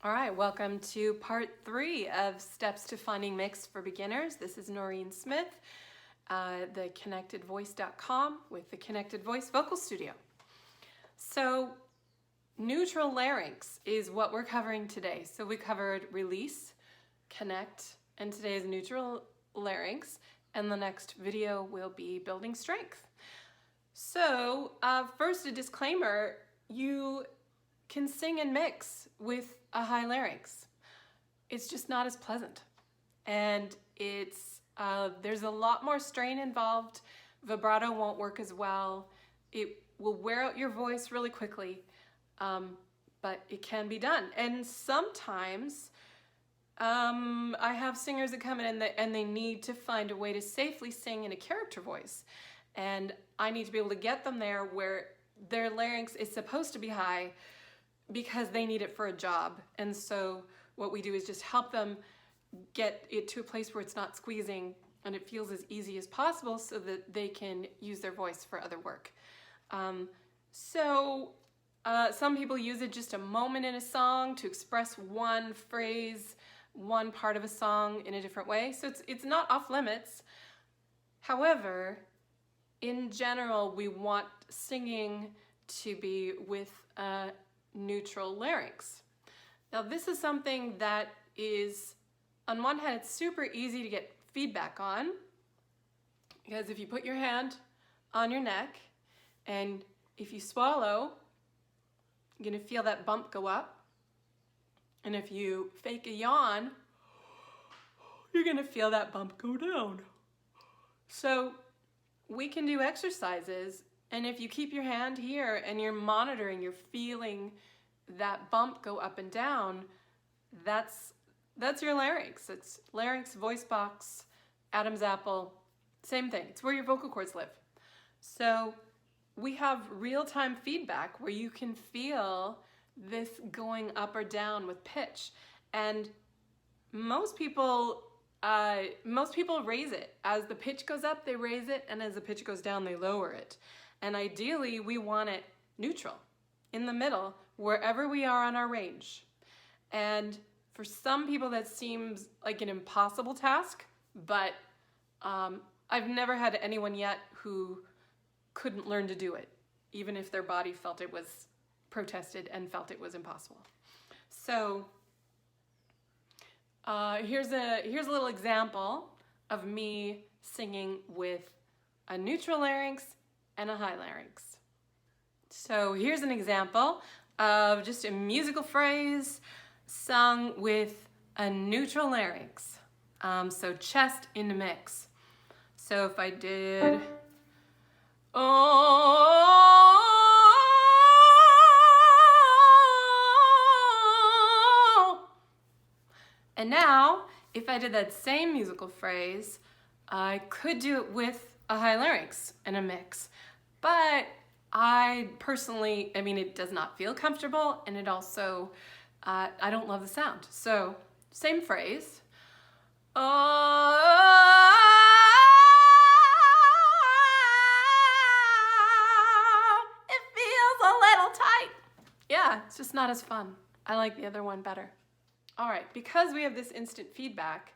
All right, welcome to part 3 of Steps to Finding Mix for Beginners. This is Noreen Smith, theconnectedvoice.com with the Connected Voice Vocal Studio. So neutral larynx is what we're covering today. So we covered release, connect, and today is neutral larynx, and the next video will be building strength. So first, a disclaimer, you can sing and mix with a high larynx. It's just not as pleasant, and there's a lot more strain involved. Vibrato won't work as well. It will wear out your voice really quickly, but it can be done. And sometimes I have singers that come in and they need to find a way to safely sing in a character voice, and I need to be able to get them there where their larynx is supposed to be high because they need it for a job. And so what we do is just help them get it to a place where it's not squeezing and it feels as easy as possible so that they can use their voice for other work. Some people use it just a moment in a song to express one phrase, one part of a song in a different way. So it's not off limits. However, in general, we want singing to be with a neutral larynx. Now, this is something that is, on one hand, it's super easy to get feedback on, because if you put your hand on your neck and if you swallow, you're going to feel that bump go up. And if you fake a yawn, you're going to feel that bump go down. So we can do exercises, and if you keep your hand here and you're monitoring, you're feeling that bump go up and down, that's your larynx. It's larynx, voice box, Adam's apple, same thing. It's where your vocal cords live. So we have real-time feedback where you can feel this going up or down with pitch. And most people raise it. As the pitch goes up, they raise it, and as the pitch goes down, they lower it. And ideally, we want it neutral, in the middle, wherever we are on our range. And for some people, that seems like an impossible task, but I've never had anyone yet who couldn't learn to do it, even if their body felt it was protested and felt it was impossible. So here's a little example of me singing with a neutral larynx and a high larynx. So here's an example of just a musical phrase sung with a neutral larynx. So chest in the mix. So if I did, oh, and now if I did that same musical phrase, I could do it with a high larynx and a mix. But I personally, it does not feel comfortable, and it also, I don't love the sound. So, same phrase. It feels a little tight. Yeah, it's just not as fun. I like the other one better. All right, because we have this instant feedback,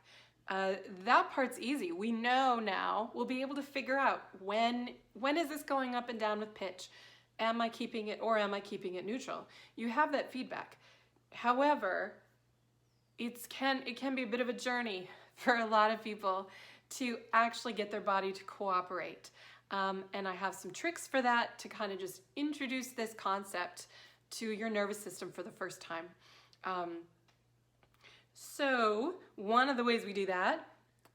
that part's easy. We know now, we'll be able to figure out when is this going up and down with pitch? Am I keeping it, or am I keeping it neutral? You have that feedback. However, it can be a bit of a journey for a lot of people to actually get their body to cooperate. And I have some tricks for that to kind of just introduce this concept to your nervous system for the first time. So one of the ways we do that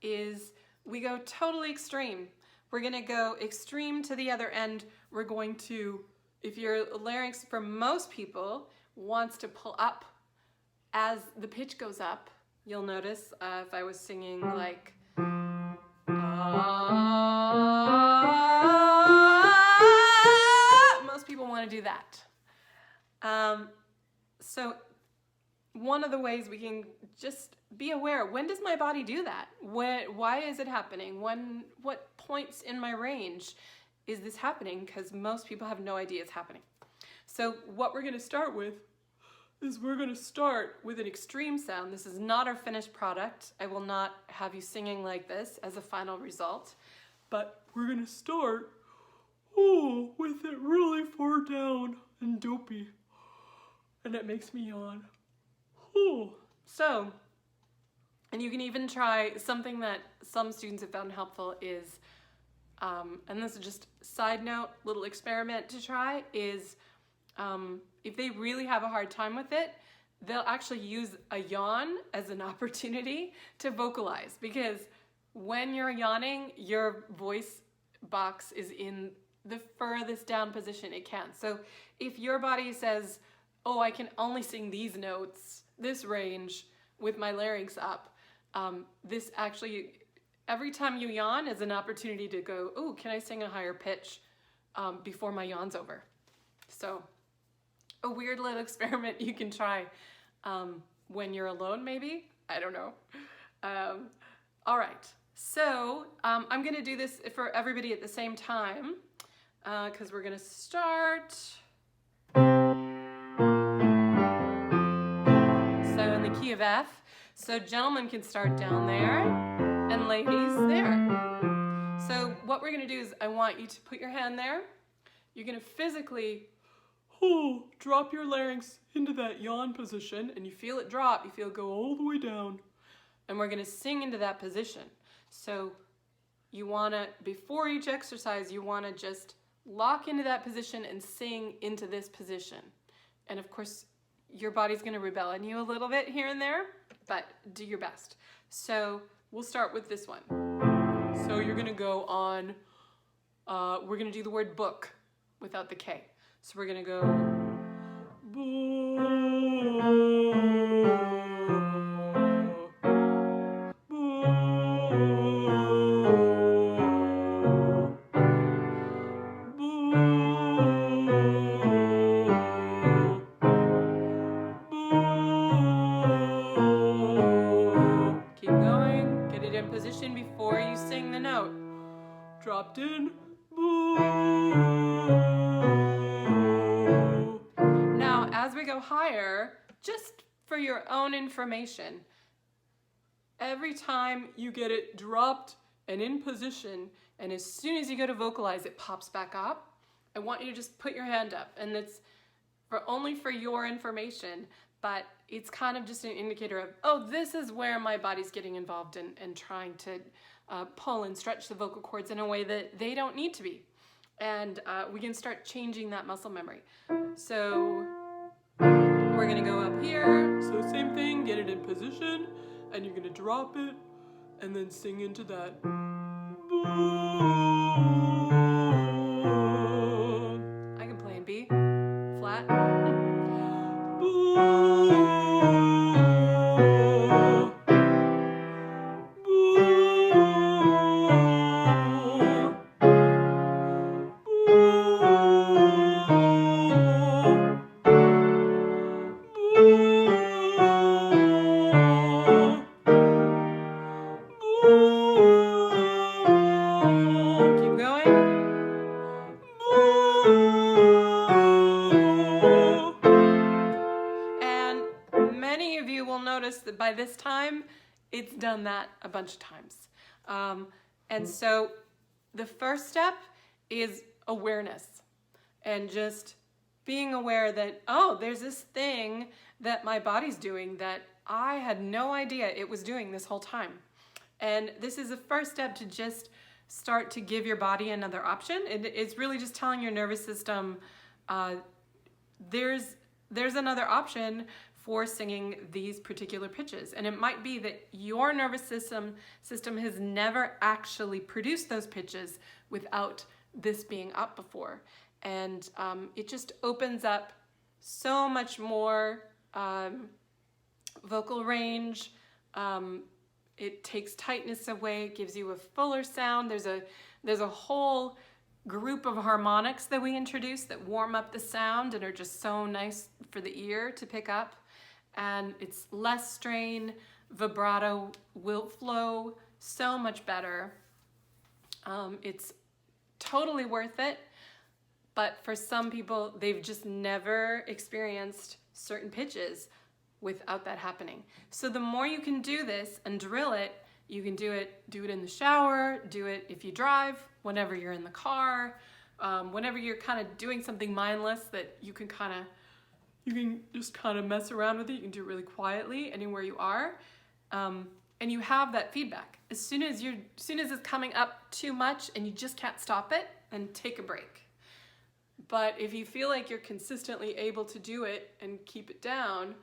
is we go totally extreme. We're going to go extreme to the other end. We're going to, if your larynx, for most people, wants to pull up as the pitch goes up, you'll notice if I was singing like, most people want to do that. So one of the ways we can just be aware, when does my body do that? Why is it happening? What points in my range is this happening? Because most people have no idea it's happening. So what we're going to start with is we're going to start with an extreme sound. This is not our finished product. I will not have you singing like this as a final result, but we're going to start with it really far down and dopey, and it makes me yawn. So, and you can even try something that some students have found helpful is, and this is just a side note, little experiment to try, is if they really have a hard time with it, they'll actually use a yawn as an opportunity to vocalize, because when you're yawning, your voice box is in the furthest down position it can. So if your body says, oh, I can only sing these notes, this range with my larynx up, this actually, every time you yawn is an opportunity to go, oh, can I sing a higher pitch before my yawn's over? So a weird little experiment you can try when you're alone, maybe? I don't know. All right, so I'm gonna do this for everybody at the same time, because we're gonna start. So in the key of F, so gentlemen can start down there and ladies there. So what we're gonna do is I want you to put your hand there. You're gonna physically drop your larynx into that yawn position, and you feel it drop, you feel it go all the way down, and we're gonna sing into that position. So you wanna, before each exercise, you wanna just lock into that position and sing into this position. And of course, your body's gonna rebel on you a little bit here and there, but do your best. So we'll start with this one. So you're gonna go on, we're gonna do the word book without the K. So we're gonna go boo, boo, boo, boo. Keep going, get it in position before you sing the note. Dropped in, boo. Now, as we go higher, just for your own information, every time you get it dropped and in position, and as soon as you go to vocalize, it pops back up, I want you to just put your hand up. And it's only for your information, but it's kind of just an indicator of, oh, this is where my body's getting involved and trying to pull and stretch the vocal cords in a way that they don't need to be. And we can start changing that muscle memory. So we're gonna go up here. So same thing, get it in position, and you're gonna drop it, and then sing into that. I can play in B, flat. That by this time, it's done that a bunch of times. And so the first step is awareness, and just being aware that, oh, there's this thing that my body's doing that I had no idea it was doing this whole time. And this is the first step to just start to give your body another option. It's really just telling your nervous system, there's another option for singing these particular pitches. And it might be that your nervous system has never actually produced those pitches without this being up before. And it just opens up so much more vocal range. It takes tightness away, it gives you a fuller sound. There's a whole group of harmonics that we introduce that warm up the sound and are just so nice for the ear to pick up. And it's less strain, vibrato will flow so much better. It's totally worth it. But for some people, they've just never experienced certain pitches without that happening. So the more you can do this and drill it, you can do it in the shower, do it if you drive, whenever you're in the car, whenever you're kind of doing something mindless that you can just kind of mess around with it. You can do it really quietly anywhere you are. And you have that feedback. As soon as it's coming up too much and you just can't stop it, then take a break. But if you feel like you're consistently able to do it and keep it down,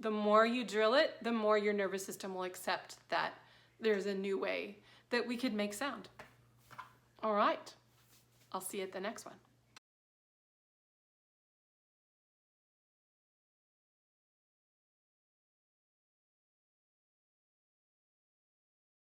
the more you drill it, the more your nervous system will accept that there's a new way that we could make sound. All right, I'll see you at the next one.